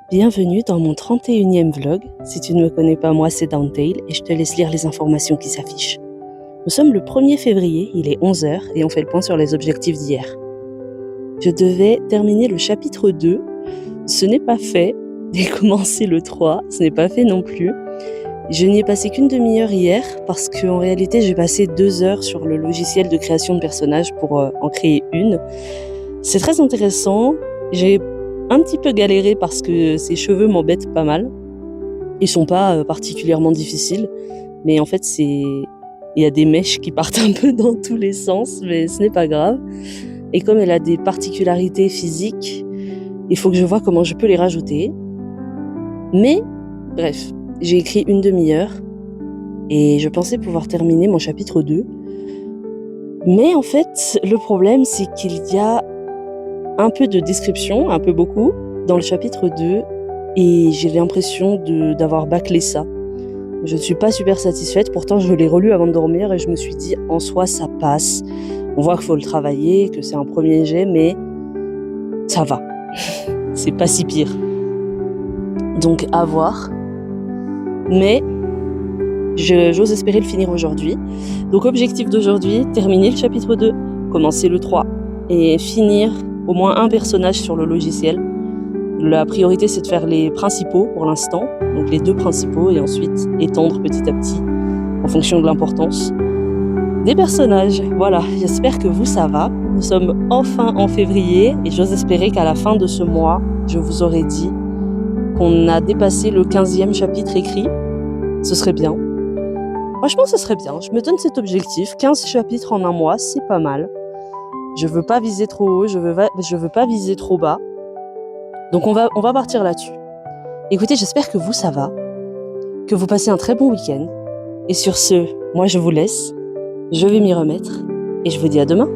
Bienvenue dans mon 31e vlog. Si tu ne me connais pas, moi c'est Downtale et je te laisse lire les informations qui s'affichent. Nous sommes le 1er février, il est 11h et on fait le point sur les objectifs d'hier. Je devais terminer le chapitre 2. Ce n'est pas fait. J'ai commencé le 3, ce n'est pas fait non plus. Je n'y ai passé qu'une demi-heure hier parce qu'en réalité j'ai passé 2 heures sur le logiciel de création de personnages pour en créer une. C'est très intéressant. J'ai un petit peu galéré parce que ces cheveux m'embêtent pas mal. Ils sont pas particulièrement difficiles, mais en fait il y a des mèches qui partent un peu dans tous les sens, mais ce n'est pas grave. Et comme elle a des particularités physiques, il faut que je vois comment je peux les rajouter. Mais bref, j'ai écrit une demi-heure et je pensais pouvoir terminer mon chapitre 2. Mais en fait, le problème c'est qu'il y a un peu de description, un peu beaucoup, dans le chapitre 2 et j'ai l'impression d'avoir bâclé ça. Je ne suis pas super satisfaite, pourtant je l'ai relu avant de dormir et je me suis dit en soi ça passe. On voit qu'il faut le travailler, que c'est un premier jet, mais ça va. C'est pas si pire. Donc à voir. Mais j'ose espérer le finir aujourd'hui. Donc objectif d'aujourd'hui, terminer le chapitre 2, commencer le 3 et finir au moins un personnage sur le logiciel. La priorité c'est de faire les principaux pour l'instant, donc les 2 principaux et ensuite étendre petit à petit en fonction de l'importance des personnages. Voilà, j'espère que vous ça va. Nous sommes enfin en février et j'ose espérer qu'à la fin de ce mois, je vous aurai dit qu'on a dépassé le 15e chapitre écrit. Ce serait bien. Franchement, ce serait bien. Je me donne cet objectif. 15 chapitres en un mois, c'est pas mal. Je veux pas viser trop haut, je veux pas viser trop bas. Donc on va partir là-dessus. Écoutez, j'espère que vous ça va, que vous passez un très bon week-end. Et sur ce, moi je vous laisse, je vais m'y remettre et je vous dis à demain.